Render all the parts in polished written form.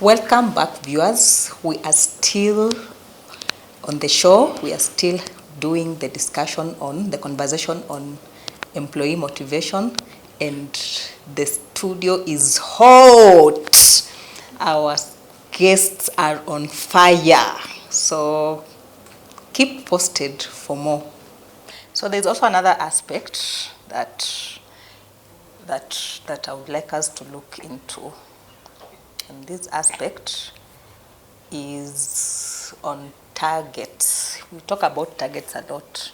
Welcome back, viewers. We are still on the show. We are still doing the conversation on employee motivation, and the studio is hot. Our guests are on fire. So keep posted for more. So there's also another aspect that I would like us to look into. And this aspect is on targets. We talk about targets a lot.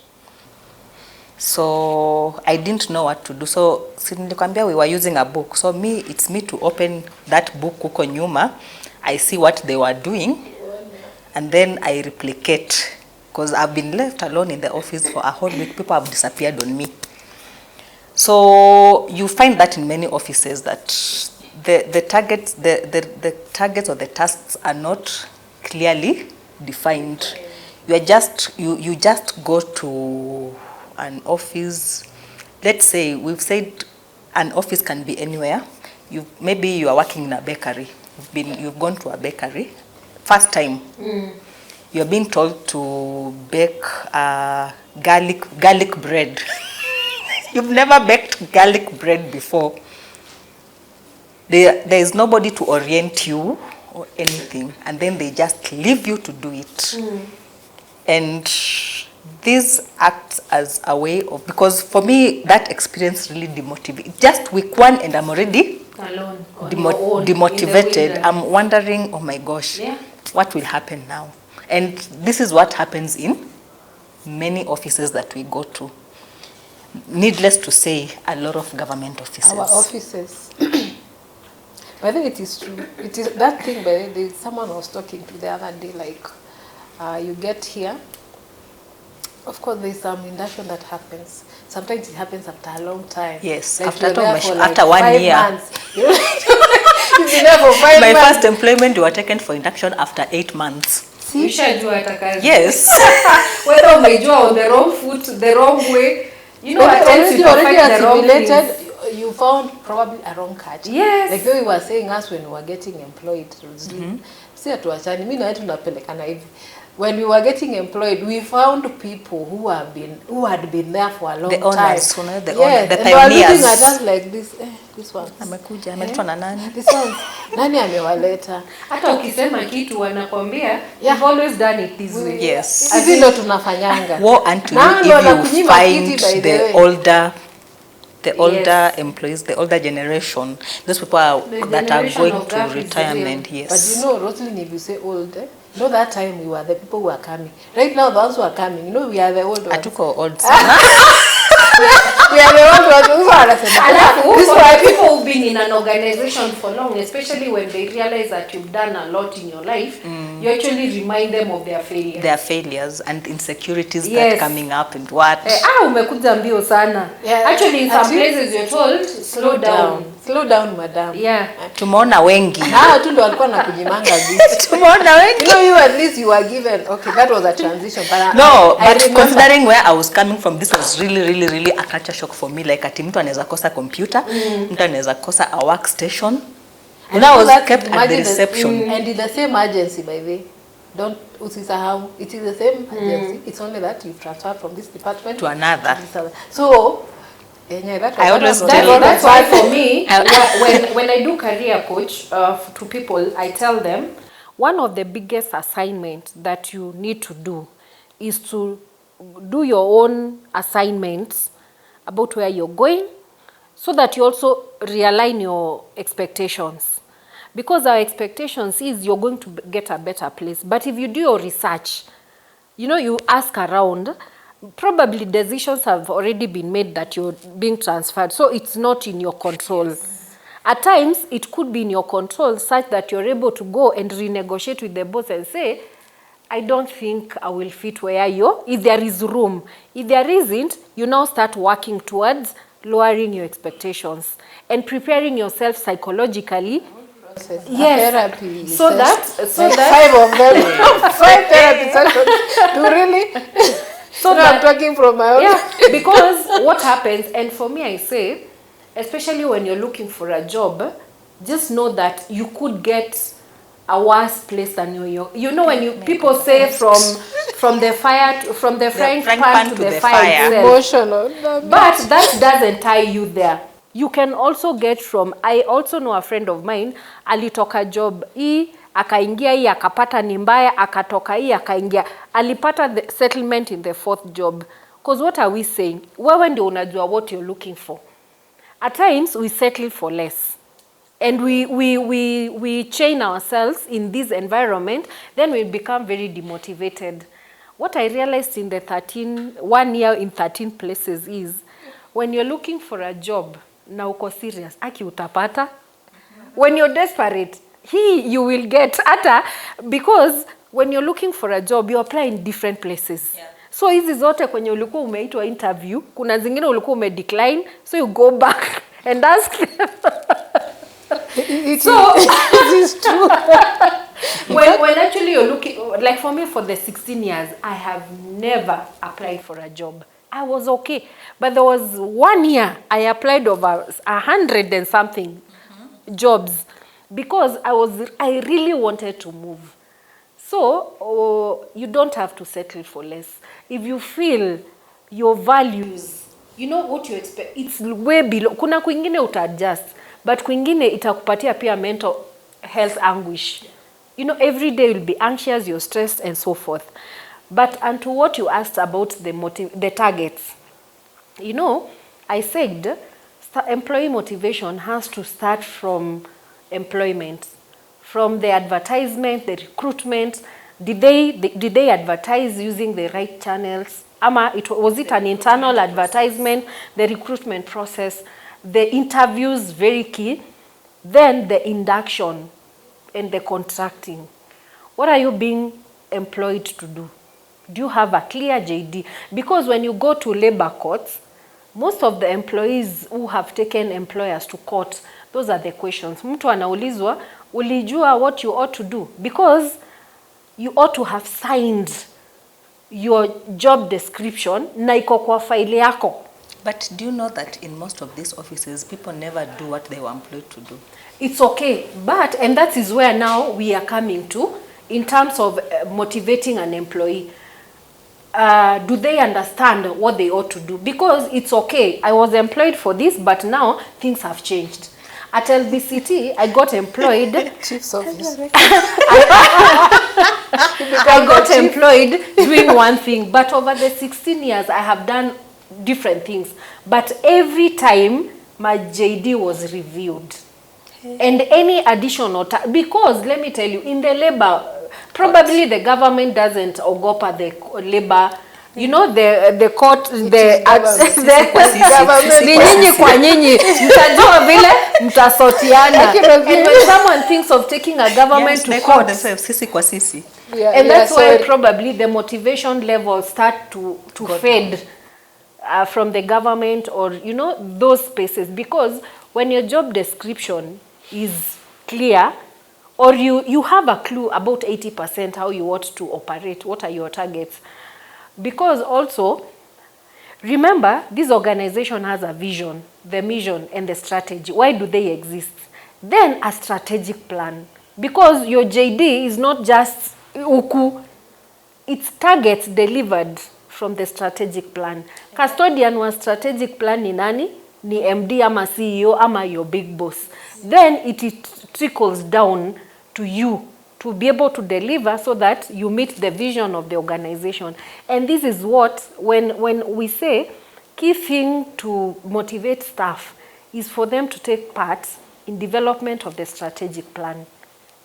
So I didn't know what to do. So nilikwambia we were using a book. So it's me to open that book huko nyuma. I see what they were doing and then I replicate. Because I've been left alone in the office for a whole week. People have disappeared on me. So you find that in many offices that the targets or the tasks are not clearly defined. You just go to an office. Let's say we've said an office can be anywhere. Maybe you are working in a bakery. You've gone to a bakery first time. You're being told to bake garlic bread. You've never baked garlic bread before. There is nobody to orient you or anything, and then they just leave you to do it. And this acts as a way of, because for me that experience really demotivated. Just week one and I'm already alone, demotivated. I'm wondering, oh my gosh, what will happen now? And this is what happens in many offices that we go to. Needless to say, a lot of government offices. Our offices. I think it is true. It is that thing. But someone was talking to the other day, like you get here. Of course, there's some induction that happens. Sometimes it happens after a long time. Yes, like after 1 year. Months. You've been there for 5 months. My first employment, you were taken for induction after 8 months. See? Yes. Whether umejua on the wrong foot, the wrong way. You know, already assimilated. You found probably a wrong catch. Yes. Like we were saying us when we were getting employed. See atuachani mimi na wetu tunapelekana hivi. When we were getting employed, we found people who had been there for a long time. The owners, the pioneers. The they were looking at us like this one. Amekuja, ameletwa na nani? This one. Nani amewaleta? Hata ukisema kitu wanakwambia, you've always done it this way. Yes. Hivi ndo tunafanyanga. Woe unto you if you find the older employees, the older generation, those people that are going to retirement. Yes. But you know, Roslyn, if you say old, you know that time we were the people who are coming. Right now, the ones who are coming, you know, we are the old ones. Atuko old. We are the old ones. These are people who've been in an organization for long, especially when they realize that you've done a lot in your life. You actually remind them of their failures. Their failures and insecurities that are coming up and what. Umekuja mbio sana. Actually, in some places you're told, slow down. Slow down, madam. Yeah. Tumeona wengi. Tu ndo walikuwa na kujimanga vitu. Tumeona wengi. You at least you were given. Okay, that was a transition. But but considering where I was coming from, this was really a culture shock for me. Like ati mtu anaweza kosa computer, mtu anaweza kosa a workstation. And I was kept at the reception. And in the same agency, by the way. Don't usisahau. It is the same agency. It's only that you transfer from this department to another. So I always tell that's why for me, when I do career coach to people, I tell them one of the biggest assignments that you need to do is to do your own assignments about where you're going, so that you also realign your expectations. Because our expectations is you're going to get a better place. But if you do your research, you know, you ask around, probably decisions have already been made that you're being transferred. So it's not in your control. At times, it could be in your control such that you're able to go and renegotiate with the boss and say, I don't think I will fit where you're, if there is room. If there isn't, you now start working towards lowering your expectations and preparing yourself psychologically. Yes. Therapy. So that 5 of them. 5 therapy sessions to really. So I'm talking from my own. Because what happens, and for me I say, especially when you're looking for a job, just know that you could get a worse place than you know when you people say from the fire to, from the frying pan to the fire itself. Emotional. But that doesn't tie you there. You can also get from, I also know a friend of mine, alitoka job hii, akaingia hii, akapata ni mbaya, akatoka hii, akaingia. Alipata the settlement in the fourth job. Because what are we saying? Wewe ndio unajua what you're looking for. At times, we settle for less. And we chain ourselves in this environment, then we become very demotivated. What I realized in the 1 year in 13 places is, when you're looking for a job, na uko serious, aki utapata. When you're desperate, you will get ata, because when you're looking for a job, you apply in different places. Yeah. So hizi zote kwenye ulikuwa umeitwa interview, kuna zingine ulikuwa umedecline, so you go back and ask them. So it is true. when actually you're looking, like for me, for the 16 years, I have never applied for a job. I was okay. But there was 1 year I applied over 100 and something jobs because I really wanted to move. So you don't have to settle for less. If you feel your values, you know what you expect, it's way below. Kuna kwingine uta-adjust, but kwingine itakupatia pia mental health anguish. You know, every day you'll be anxious, you're stressed, and so forth. But unto what you asked about the targets, you know, I said employee motivation has to start from employment, from the advertisement, the recruitment. Did they advertise using the right channels? Was it an internal advertisement? The recruitment process, the interviews, very key. Then the induction and the contracting. What are you being employed to do? Do you have a clear JD? Because when you go to labor courts, most of the employees who have taken employers to court, those are the questions. Mtu anaulizwa, ulijua what you ought to do? Because you ought to have signed your job description na iko kwa file yako. But do you know that in most of these offices, people never do what they were employed to do? It's okay, but, and that is where now we are coming to, in terms of motivating an employee. Do they understand what they ought to do? Because it's okay, I was employed for this, but now things have changed. At LBCT, I got employed. Chief's office. I got employed doing one thing, but over the 16 years, I have done different things. But every time, my JD was reviewed. And any additional, because let me tell you, in the labor, probably the government doesn't ogopa the labor, you know, the court, the government, ni nyinyi kwa nyinyi, mtajua vile mtasotiana. And when someone thinks of taking a government to court, sisi kwa sisi. And that's why probably the motivation levels start to fade from the government, or, you know, those spaces. Because when your job description is clear, or you have a clue about 80% how you ought to operate, what are your targets. Because also, remember, this organization has a vision, the mission, and the strategy. Why do they exist? Then a strategic plan. Because your JD is not just uku, it's targets delivered from the strategic plan. Custodian was strategic plan ni nani? Ni MD ama CEO ama your big boss. Then it trickles down to you to be able to deliver so that you meet the vision of the organization. And this is what, when we say, key thing to motivate staff is for them to take part in development of the strategic plan.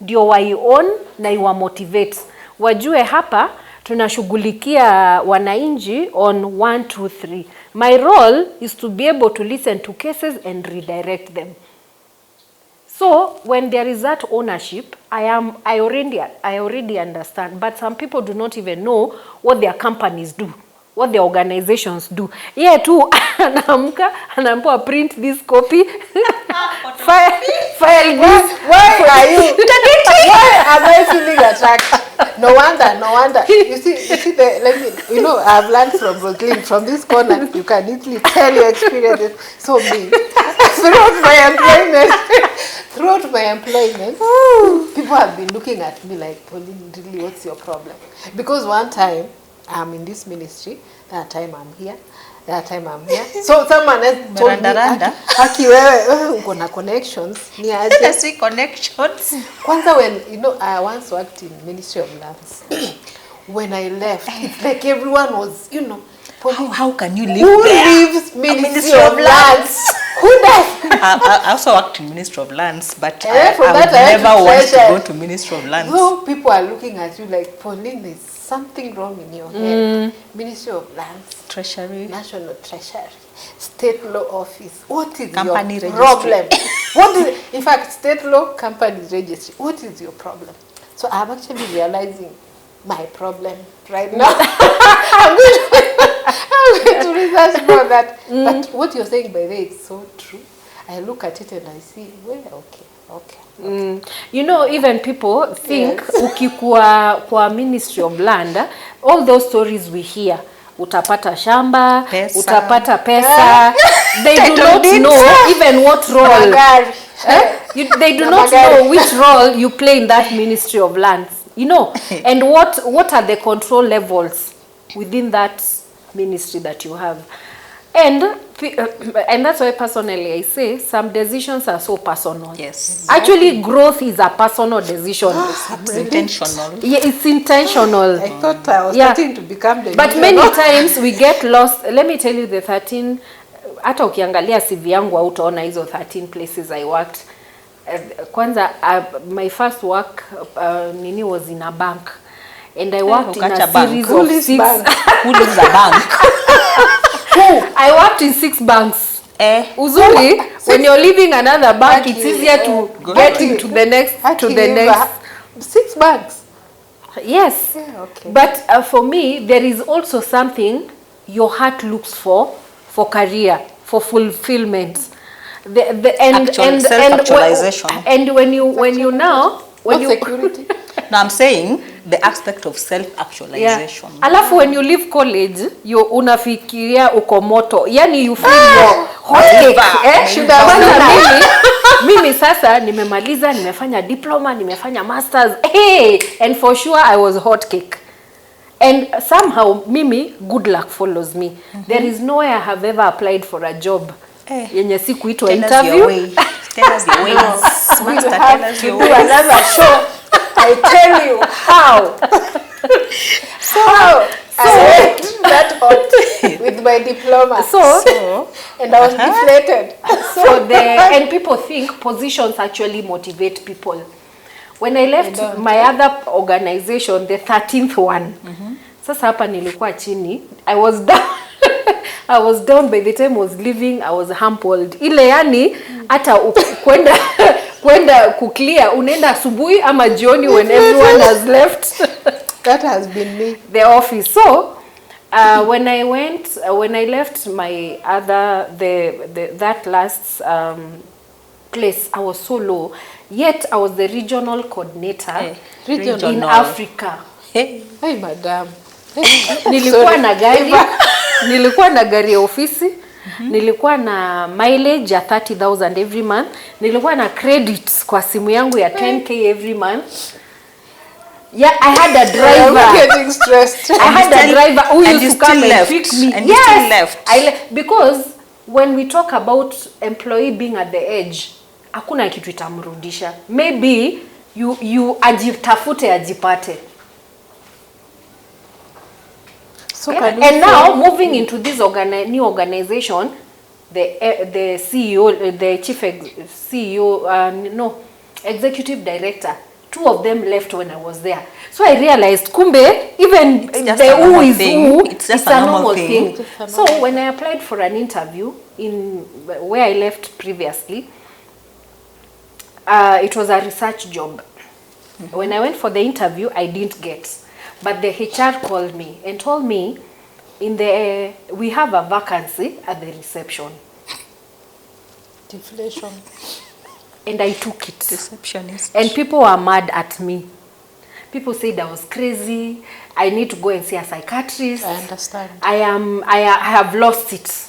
Ndio waion na iwa motivate. Wajue hapa, tunashughulikia wananchi on 1, 2, 3. My role is to be able to listen to cases and redirect them. So when there is that ownership, I already understand. But some people do not even know what their companies do, what their organizations do. Yeah, too. Anaambiwa print this copy. File this. Why are you? Why am I feeling attacked? No wonder. You see, I've learned from Brooklyn, from this corner, you can easily tell your experiences. So me, throughout my employment, people have been looking at me like, Pauline, really, what's your problem? Because one time, I'm in this ministry, that time I'm here. So someone else told me, Aki, wewe uko na connections. Ni aje? See connections. Kwanza when, I once worked in Ministry of Lands. When I left, it's like everyone was, How can you live who there? leaves Ministry of Lands? Who does? I also worked in Ministry of Lands, but I that would I had never to want to treasure. go to Ministry of Lands. So people are looking at you like, Pauline, there's something wrong in your head. Ministry of Lands, Treasury. National Treasury, State Law Office. What is Company your registry. problem? In fact, State Law, Company Registry. What is your problem? So I'm actually realizing my problem right now. I'm going to research more that. But what you're saying, by the way, it's so true. I look at it and I see, well, okay. Even people think, Yes. ukikuwa kwa Ministry of Land, all those stories we hear, utapata shamba, Pesa. utapata pesa. They do not know even what role. They do not know which role you play in that Ministry of Lands. And what are the control levels within that ministry that you have. And that's why personally I say some decisions are so personal. Yes. Actually, growth is a personal decision. It's intentional. Yeah, it's intentional. I thought I was starting to become the But many times we get lost. Let me tell you the 13, hata ukiangalia CV yangu hautaona hizo 13 places I worked. Kwanza, my first work was in a bank. And I worked in a series of 6. Who leaves a bank? I worked in 6 banks. Uzuri, when you're leaving another bank, it's easier to get into the next. 6 banks. Yes. Yeah, okay. But for me, there is also something your heart looks for career, for fulfillment. Self-actualization. And when you now security. No, I'm saying the aspect of self-actualization. Alafu when you leave college, you unafikiria uko moto. Yani you feel your hot cake. Mimi sasa nimemaliza, nimefanya diploma, nimefanya masters. Hey, and for sure I was hot cake. And somehow mimi good luck follows me. There is nowhere I have ever applied for a job. Yenye sikuitwa interview. Tell us your ways. Master, tell us your ways. Another show. I tell you how. I went that hot with my diploma. And I was deflated. And people think positions actually motivate people. When I left my other organization, the 13th one, sasa hapa nilikuwa chini, I was down. I was down. By the time I was leaving, I was humbled. Ile yani hata kwenda kuclear unaenda asubuhi ama jioni when everyone has left. That has been me. The office. So when I left my that last place, I was so low. Yet I was the regional coordinator in Africa. Hey, madam. Nilikuwa na gari ya ofisi, nilikuwa na mileage ya 30,000 every month, nilikuwa na credits kwa simu yangu ya 10k every month. Yeah, I had a driver. I'm getting stressed. I had a driver who used to come and pick me. And you still left. Because when we talk about employee being at the edge, hakuna kitu itamrudisha. Maybe you ajitafute ajipate. So and now moving into this new organization, the CEO, the executive director, 2 of them left when I was there. So I realized, kumbe, even the who is who, it's a normal thing. So when I applied for an interview in where I left previously, it was a research job. When I went for the interview, I didn't get. But the HR called me and told me, we have a vacancy at the reception. Deflation. And I took it. Receptionist. And people were mad at me. People said I was crazy. I need to go and see a psychiatrist. I understand. I have lost it.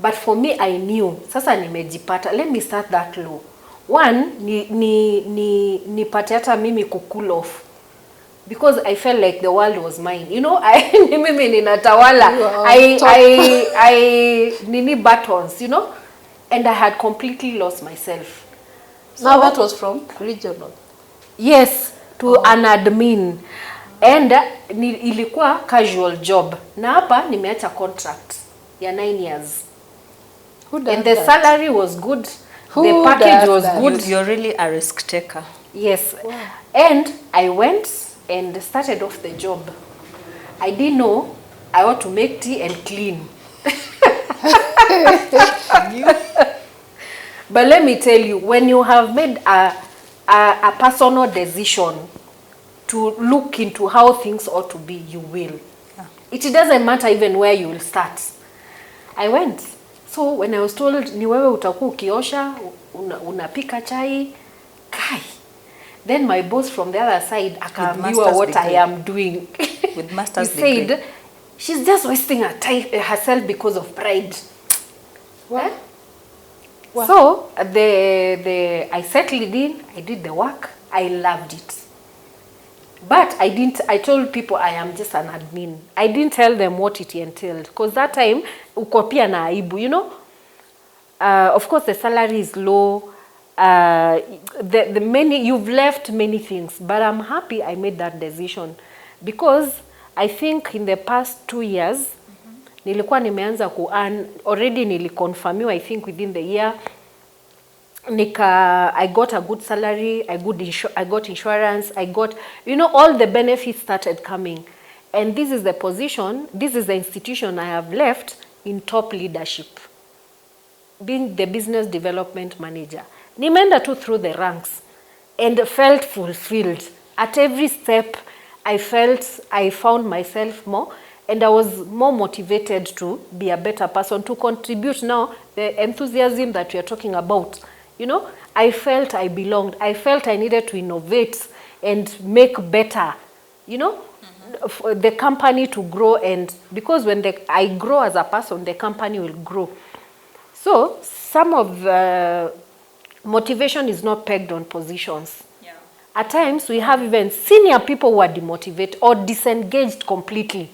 But for me, I knew. Sasa nimejipata. Let me start that low. One, nipate hata mimi cool off. Because I felt like the world was mine. You know, mimi ninatawala. I nini buttons, you know? And I had completely lost myself. So now that was from regional? Yes, to an admin. And ilikuwa casual job. Na hapa nimeacha contract ya 9 years. And the salary was good. The package was good. You're really a risk taker. Yes. Wow. And I went and started off the job. I didn't know I ought to make tea and clean. But let me tell you, when you have made a personal decision to look into how things ought to be, you will. Yeah. It doesn't matter even where you will start. I went. So when I was told, ni wewe utakuwa ukiosha, unapika chai, kai. Then my boss from the other side akaambiwa what I am doing. With master's degree. He degree. said, she's just wasting her time, herself because of pride. What? Eh? What? So I settled in, I did the work, I loved it. But I told people I am just an admin. I didn't tell them what it entailed. Because that time, uko pia na aibu, you know? Of course, the salary is low. You've left many things. But I'm happy I made that decision. Because I think in the past 2 years, nilikuwa nimeanza ku-earn, already niliconfirmiwa, I think within the year, I got a good salary, I got insurance, I got, you know, all the benefits started coming. And this is the position, this is the institution I have left in top leadership, being the business development manager. Nimeenda tu through the ranks and felt fulfilled. At every step, I found myself more, and I was more motivated to be a better person, to contribute now, the enthusiasm that we are talking about. You know, I felt I belonged. I felt I needed to innovate and make better, you know, the company to grow. And because when I grow as a person, the company will grow. So some of the motivation is not pegged on positions. Yeah. At times, we have even senior people who are demotivated or disengaged completely.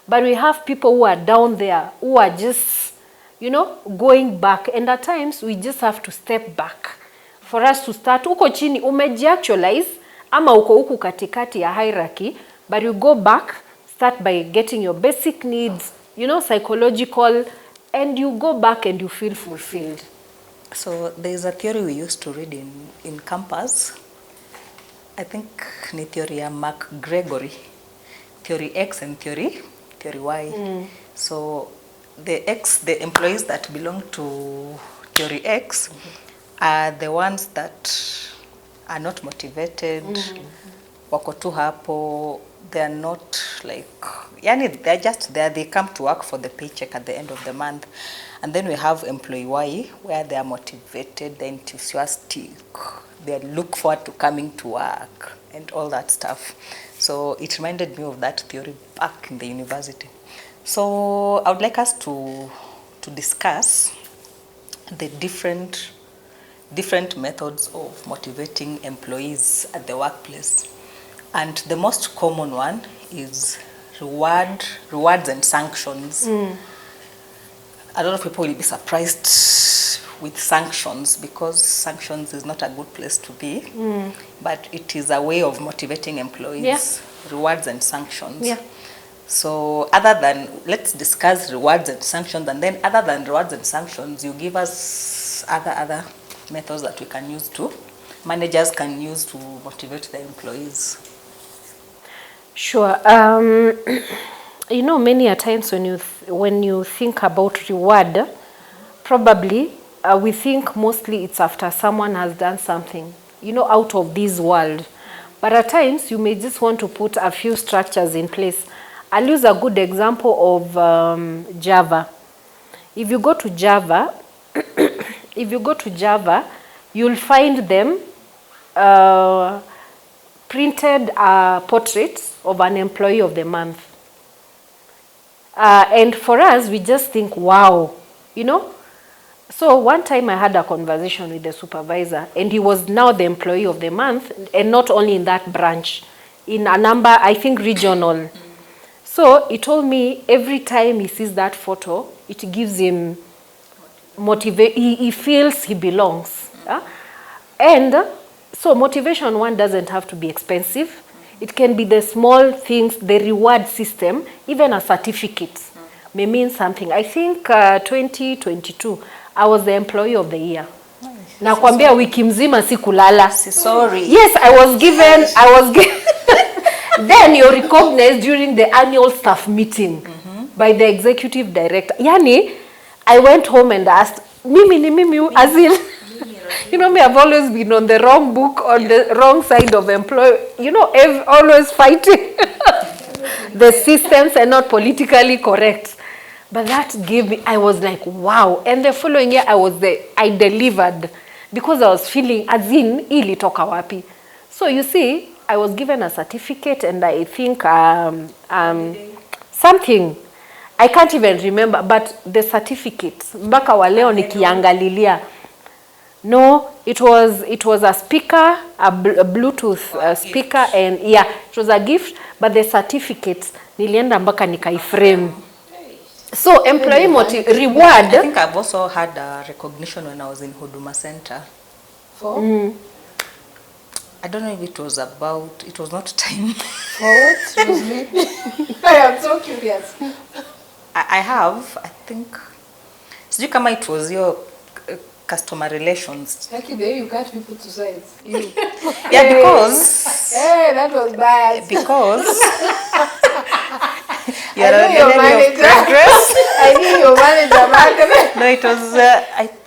But we have people who are down there, who are just, you know, going back. And at times, we just have to step back for us to start. Uko chini, umejiactualize, ama uko huku katikati ya hierarchy, but you go back, start by getting your basic needs, you know, psychological, and you go back and you feel fulfilled. So there's a theory we used to read in campus. I think ni theory ya Mark Gregory. Theory X and theory Y. So the employees that belong to theory X are the ones that are not motivated, wako tu hapo, they are not like, yani they're just there, they come to work for the paycheck at the end of the month. And then we have employee Y, where they are motivated, they're enthusiastic, they look forward to coming to work and all that stuff. So it reminded me of that theory back in the university. So I would like us to discuss the different methods of motivating employees at the workplace. And the most common one is rewards and sanctions. A lot of people will be surprised with sanctions, because sanctions is not a good place to be, but it is a way of motivating employees. Yeah. Rewards and sanctions. Yeah. So let's discuss rewards and sanctions, and then other than rewards and sanctions, you give us other methods that we can use managers can use to motivate their employees. Sure. You know, many a times when you think about reward, probably we think mostly it's after someone has done something, you know, out of this world. But at times you may just want to put a few structures in place. I'll use a good example of Java. If you go to Java, you'll find them printed a portrait of an employee of the month. And for us, we just think, wow, you know. So one time I had a conversation with the supervisor, and he was now the employee of the month, and not only in that branch, in a number, I think, regional. So he told me every time he sees that photo, it gives him motivation. He feels he belongs. And so motivation, one, doesn't have to be expensive. It can be the small things, the reward system, even a certificate may mean something. I think 2022, I was the employee of the year. Nakwambia wiki mzima sikulala. Sorry. Yes, I was given then you're recognized during the annual staff meeting by the executive director. Yani, I went home and asked, mimi ni mimi, as in, you know me, I've always been on the wrong book, on the wrong side of employee, you know, always fighting the systems and not politically correct. But that gave me, I was like, wow. And the following year, I delivered because I was feeling, as in, ilitoka wapi. So you see, I was given a certificate, and I think something, I can't even remember, but the certificate, mpaka wa leo nikiangalilia. No, it was a speaker, a Bluetooth speaker, and yeah, it was a gift, but the certificate, nilienda mpaka nikaiframe. So employee reward. I think I've also had a recognition when I was in Huduma Center. For? I don't know if it was not time. For what? I am so curious. I have, I think, sijui kama it was your customer relations. Like there you got people to sides. Yeah, because... Hey, that was bad. Because... I knew your manager. I knew your manager. No, it was...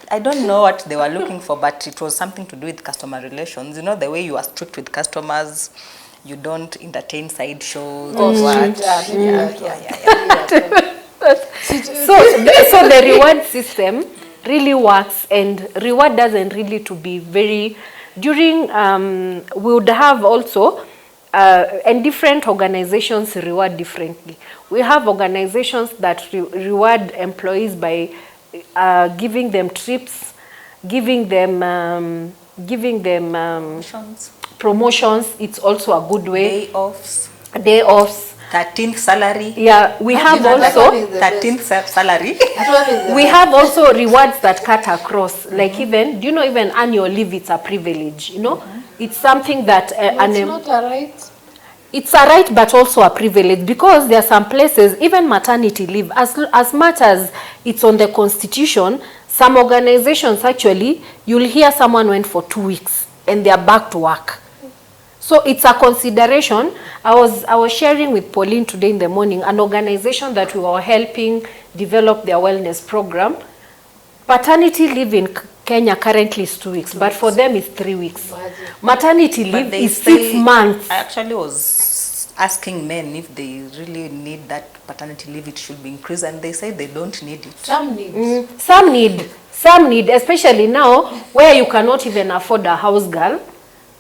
I don't know what they were looking for, but it was something to do with customer relations. You know, the way you are strict with customers, you don't entertain side shows. So the reward system really works, and reward doesn't really to be very... During, we would have also, and different organizations reward differently. We have organizations that reward employees by giving them trips, giving them promotions. It's also a good way. Day offs. 13th salary. Yeah, we have also 13th salary. We have also rewards that cut across. Like even, do you know, even annual leave, it's a privilege. You know, it's something that it's not a right. It's a right, but also a privilege, because there are some places, even maternity leave, as much as it's on the constitution, some organizations actually, you'll hear someone went for 2 weeks and they are back to work. So it's a consideration. I was sharing with Pauline today in the morning, an organization that we were helping develop their wellness program. Paternity leave in Kenya currently is 2 weeks, but for them it's 3 weeks. Maternity leave is 6 months. I actually was asking men if they really need that paternity leave, it should be increased, and they say they don't need it. Some need. Some need, especially now where you cannot even afford a house girl,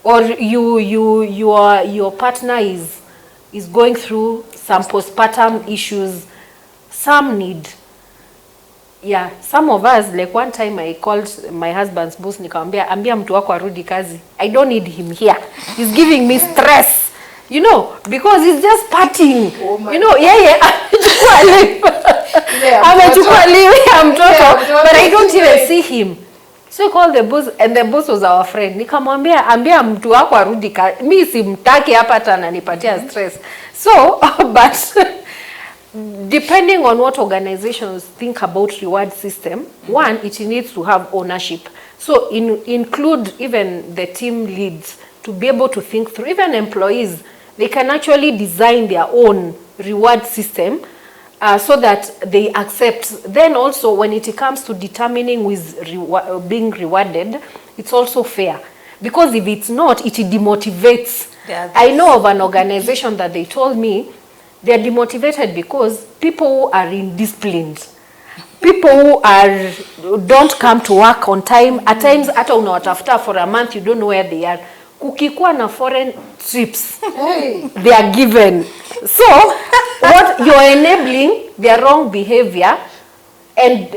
or your partner is going through some postpartum issues. Some need. Yeah, some of us, like one time I called my husband's boss, nikamwambia, ambia mtu wako arudi kazi. I don't need him here. He's giving me stress. You know, because he's just partying. Oh, you know, amechukua leave. Amechukua leave ya mtoto, but I don't even see him. So I called the boss, and the boss was our friend. Nikamwambia, ambia mtu wako arudi kazi. Mimi simtaki hapa, hata ananipatia stress. So, but depending on what organizations think about reward system, one, it needs to have ownership. So include even the team leads to be able to think through. Even employees, they can actually design their own reward system so that they accept. Then also when it comes to determining who is being rewarded, it's also fair. Because if it's not, it demotivates. I know of an organization that they told me, they are demotivated because people who are indisciplined, people who don't come to work on time, at times hata unawatafuta for a month, you don't know where they are. Kukikuwa na foreign strips Hey. they are given. So what you're enabling their wrong behavior and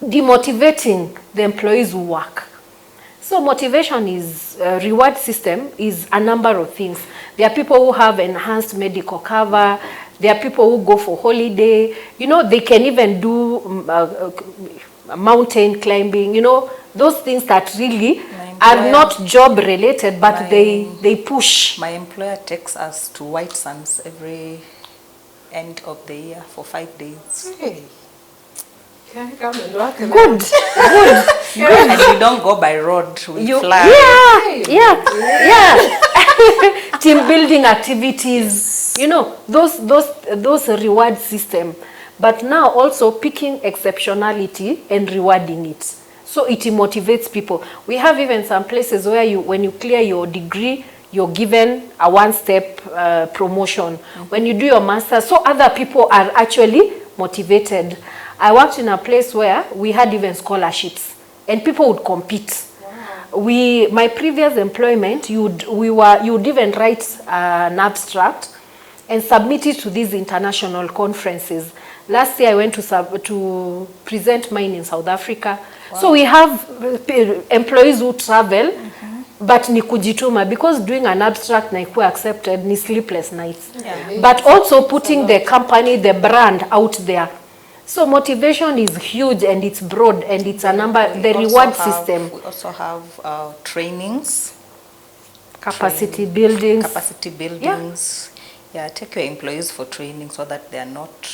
demotivating the employees who work. So motivation is reward system is a number of things. There are people who have enhanced medical cover. There are people who go for holiday. You know, they can even do mountain climbing. You know, those things that really are not job related, but they push. My employer takes us to White Sands every end of the year for 5 days. Hey. Can I come and work? Good. And we don't go by road, we fly. Yeah. Team building activities, you know, those reward system. But now also picking exceptionality and rewarding it. So it motivates people. We have even some places where when you clear your degree, you're given a one-step promotion. When you do your master, so other people are actually motivated. I worked in a place where we had even scholarships and people would compete. Wow. My previous employment, you'd even write an abstract and submit it to these international conferences. Last year I went to present mine in South Africa. Wow. So we have employees who travel, but ni kujituma, because doing an abstract na ikuwe accepted ni sleepless nights. Yeah. But also putting the company, the brand out there. So motivation is huge and it's broad and it's a number, the reward system. We also have trainings. Capacity buildings. Capacity buildings. Yeah, take your employees for training so that they're not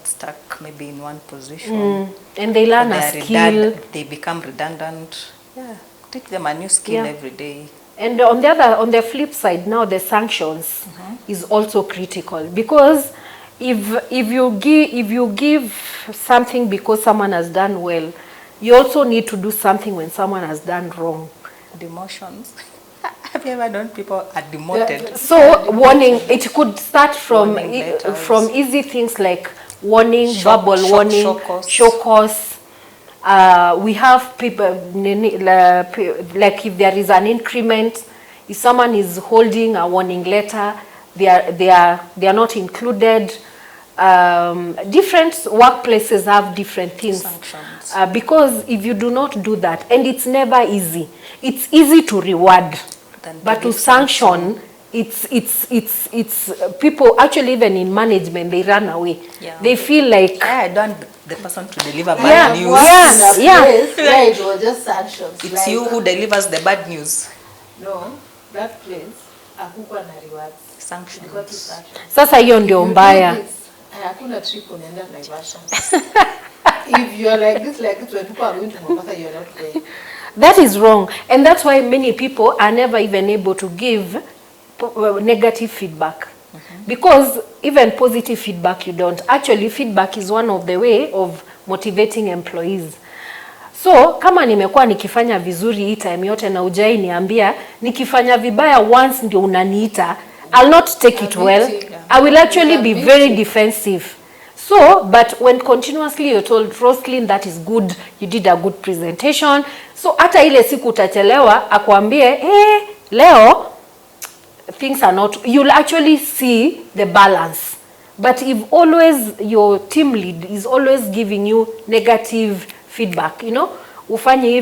stuck maybe in one position. And they learn a skill. They become redundant. Yeah, teach them a new skill every day. And on the flip side, now the sanctions is also critical, because if you give something because someone has done well, you also need to do something when someone has done wrong. Demotions. Have you ever known people are demoted? So warning, it could start from easy things like warning, verbal warning, show cause. We have people like if there is an increment, if someone is holding a warning letter, they are not included. Different workplaces have different things, because if you do not do that, and it's never easy. It's easy to reward, but to sanction, it's people actually, even in management, they run away. Yeah. They feel like I don't want the person to deliver bad news. Yeah, it was just sanctions. It's like, you who delivers the bad news. No, that place hakukuwa na rewards. Sanctions. Sasa hiyo ndio mbaya. Hakuna trip unaenda Naivasha. If you are like this, when people are going to Mombasa, you are not going. That is wrong, and that's why many people are never even able to give negative feedback. Because even positive feedback you don't. Actually, feedback is one of the way of motivating employees. So kama nimekuwa nikifanya vizuri hii time yote na ujai niambia, nikifanya vibaya once ndio unaniita, I'll not take it well. I will actually be very defensive. So, but when continuously you're told, Roslyn, that is good, you did a good presentation. So hata ile siku utachelewa akwambie, leo things are not, you'll actually see the balance. But if always your team lead is always giving you negative feedback, you know, ufanye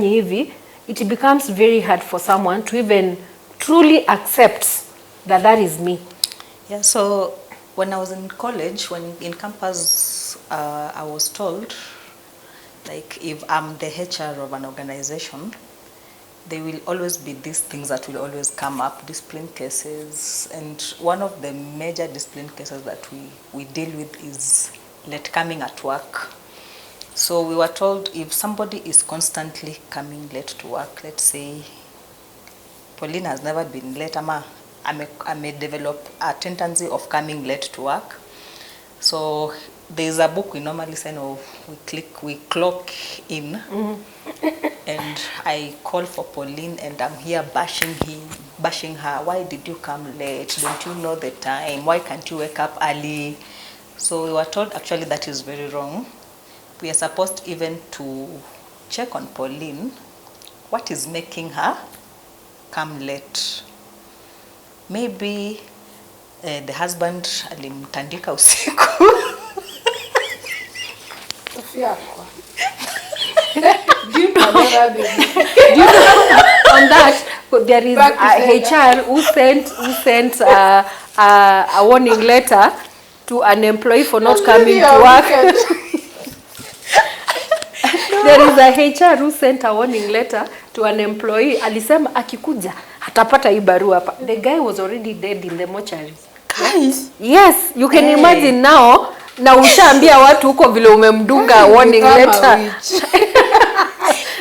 hivi, it becomes very hard for someone to even truly accept that is me. Yeah, so when I was in college, when in campus, I was told, like, if I'm the HR of an organization, there will always be these things that will always come up, discipline cases. And one of the major discipline cases that we deal with is late coming at work. So we were told if somebody is constantly coming late to work, let's say Pauline has never been late, I may develop a tendency of coming late to work. So there's a book we normally say, we clock in, and I call for Pauline, and I'm here bashing her. Why did you come late? Don't you know the time? Why can't you wake up early? So we were told actually that is very wrong. We are supposed even to check on Pauline, what is making her come late. Maybe the husband alimtandika usiku. Do you know on that there is HR who sent a warning letter to an employee for not coming to work. There is a HR who sent a warning letter to an employee. Alisema akikuja atapata hii barua hapa. The guy was already dead in the mortuary. Guys. Yes, you can imagine now. Na ushaambia watu huko vile umemdunga warning letter.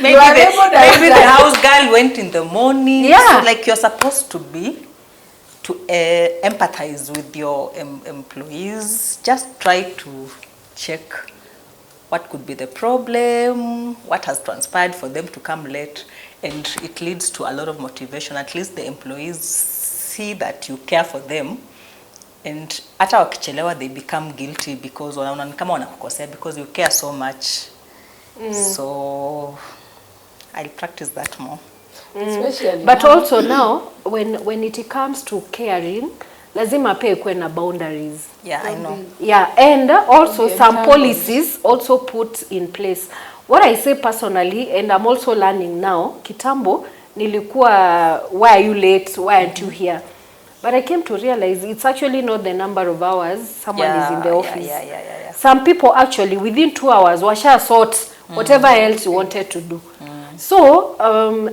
Maybe the house girl went in the morning. Yeah. So like you're supposed to be to empathize with your employees. Just try to check what could be the problem, what has transpired for them to come late, and it leads to a lot of motivation. At least the employees see that you care for them, and hata wakichelewa they become guilty because wanaona kama wanakukosea because you care so much. So I'll practice that more. Especially But also now when it comes to caring, lazima pia kuwe na boundaries. Yeah, I know. Yeah, and also some policies also put in place. What I say personally, and I'm also learning now, kitambo nilikuwa, why are you late, why aren't you here? But I came to realize it's actually not the number of hours someone is in the office. Yeah. Some people actually within 2 hours washa sort whatever else you wanted to do. So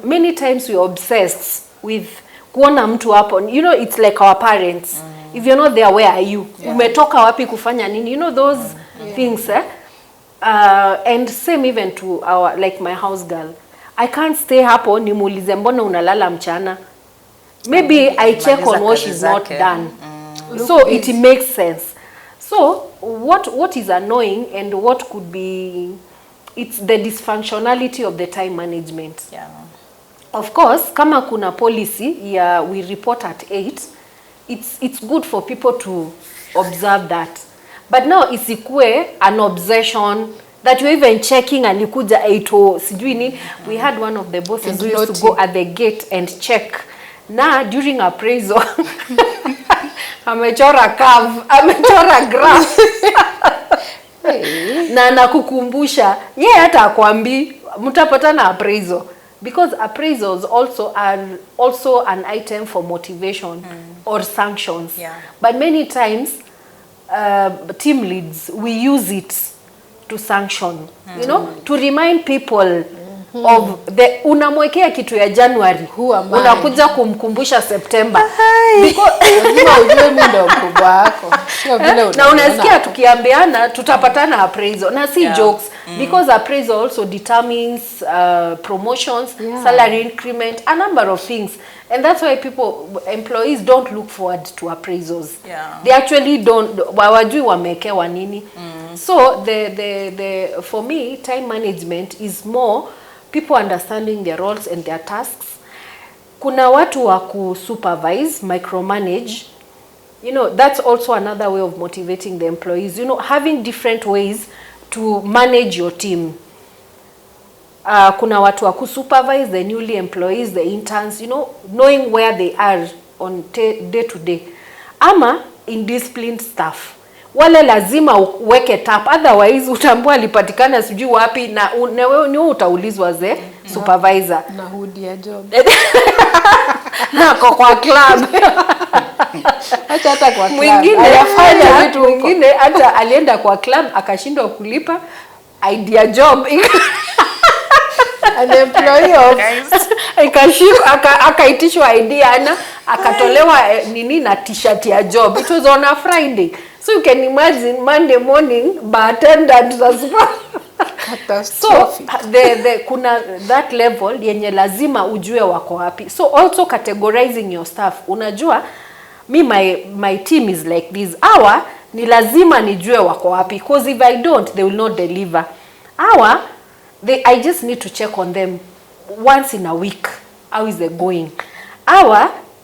many times we're obsessed with kuona mtu hapo. You know, it's like our parents. If you're not there, where are you? Umetoka wapi kufanya nini? You know those things. And same even to our, like my house girl. I can't stay hapo nimuulize mbona unalala mchana. Maybe I check on what she's not done. So it makes sense. So what is annoying and what could be, it's the dysfunctionality of the time management. Yeah. Of course, kama kuna policy we report at 8, it's good for people to observe that. But now isikue an obsession that you're even checking alikuja 8 sijui ni. We had one of the bosses who used to go at the gate and check. Na during appraisal amechora curve, amechora graph. Na nakukumbusha hata akwambi mtapatana appraisal, because appraisals also are also an item for motivation or sanctions. But many times team leads, we use it to sanction, you know, to remind people of the, unamwekea kitu ya January, unakuja kumkumbusha September. Na unasikia tukiambiana tutapatana appraisal, na si jokes, because appraisal also determines promotions, salary increment, a number of things. And that's why employees don't look forward to appraisals. They actually don't, wajui wamekewa nini. So for me, time management is more people understanding their roles and their tasks. Kuna watu wa supervise, micromanage. You know, that's also another way of motivating the employees. You know, having different ways to manage your team. Kuna watu wa supervise the newly employees, the interns, you know, knowing where they are on day to day. Ama indisciplined staff. Wale lazima uweke tap, otherwise utambua alipatikana sijui wapi, na wewe ni utaulizwa supervisor. Na hudi ya job. Na kwa club. Acha hata kwa club. Mwingine hata alienda kwa club akashindwa kulipa idea job. An employee of akaitishwa idea na akatolewa nini na t-shirt ya job. It was on a Friday. So you can imagine Monday morning bartender so kuna that level yenye lazima ujue wako wapi. So also categorizing your staff. Unajua my team is like this. Ni lazima nijue wako wapi, because if I don't, they will not deliver. I just need to check on them once in a week. How is they going?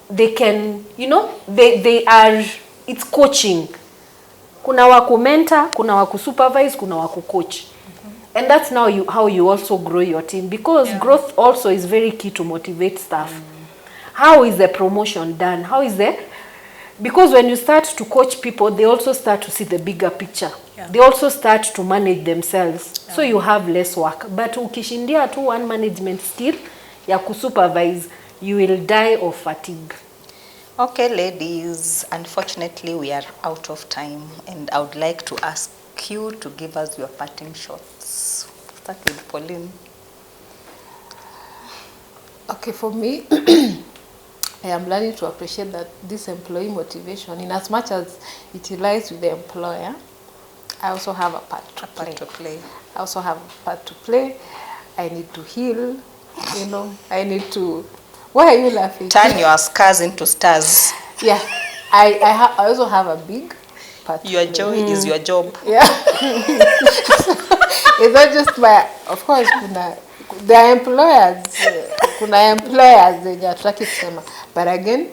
They can, you know, they are, it's coaching. Kuna waku mentor, kuna waku supervise, kuna waku coach. And that's now how you also grow your team, because growth also is very key to motivate staff. How is the promotion done? How is the, because when you start to coach people, they also start to see the bigger picture. Yeah. They also start to manage themselves. So you have less work. But ukishindia tu one management skill ya kusupervise, you will die of fatigue. Okay, ladies, unfortunately we are out of time, and I would like to ask you to give us your parting shots. Start with Pauline. Okay, for me, I am learning to appreciate that this employee motivation, in as much as it lies with the employer, I also have a part to play. I also have a part to play. I need to heal, you know. I need to. Why are you laughing? Turn your scars into stars. Yeah, I also have a big part. Your joy is your job. Yeah. It's not just my, of course, there are employers, kuna employers zenye hatutaki kusema, but again,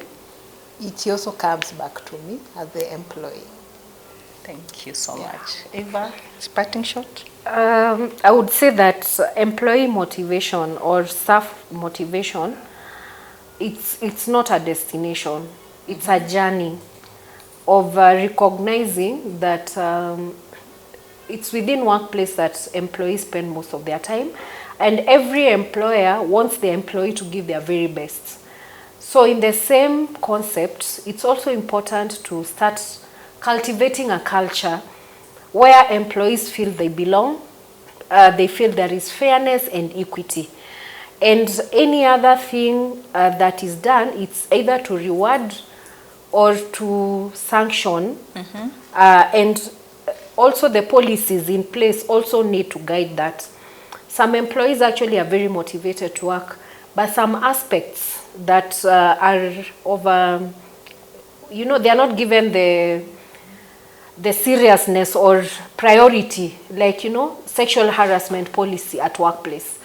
it also comes back to me as the employee. Thank you so much. Eva, parting shot? I would say that employee motivation or staff motivation, it's not a destination. It's a journey of recognizing that it's within workplace that employees spend most of their time, and every employer wants the employee to give their very best. So in the same concept, it's also important to start cultivating a culture where employees feel they belong, they feel there is fairness and equity. And any other thing that is done, it's either to reward or to sanction. And also the policies in place also need to guide that. Some employees actually are very motivated to work, but some aspects that are of, you know, they are not given the seriousness or priority, like, you know, sexual harassment policy at workplace.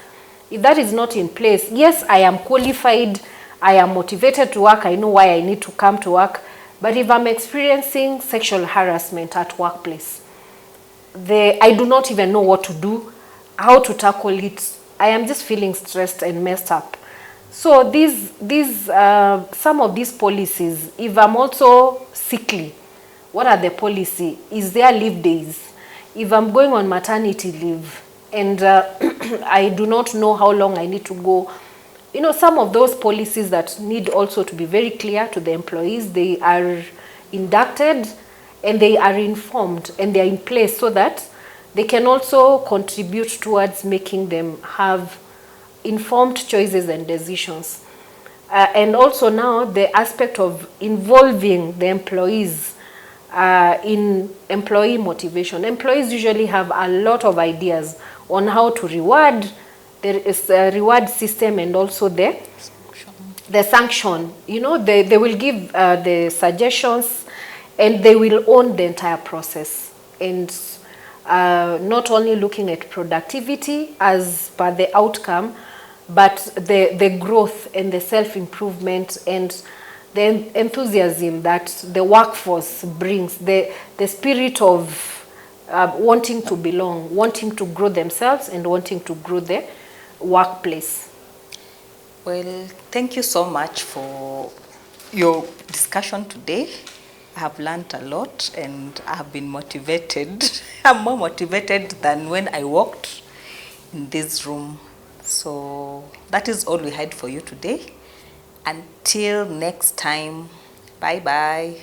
If that is not in place, yes, I am qualified, I am motivated to work, I know why I need to come to work, but if I'm experiencing sexual harassment at workplace, I do not even know what to do, how to tackle it. I am just feeling stressed and messed up. So some of these policies, if I'm also sickly, what are the policy? Is there leave days? If I'm going on maternity leave and I do not know how long I need to go, you know, some of those policies that need also to be very clear to the employees, they are inducted and they are informed and they are in place so that they can also contribute towards making them have informed choices and decisions. And also now the aspect of involving the employees in employee motivation. Employees usually have a lot of ideas on how to reward. There is a reward system and also the sanction. You know, they will give the suggestions and they will own the entire process. And not only looking at productivity as per the outcome, but the growth and the self-improvement and the enthusiasm that the workforce brings, the spirit of wanting to belong, wanting to grow themselves and wanting to grow the workplace. Well, thank you so much for your discussion today. I have learned a lot and I have been motivated. I'm more motivated than when I walked in this room. So that is all we had for you today. Until next time, bye-bye.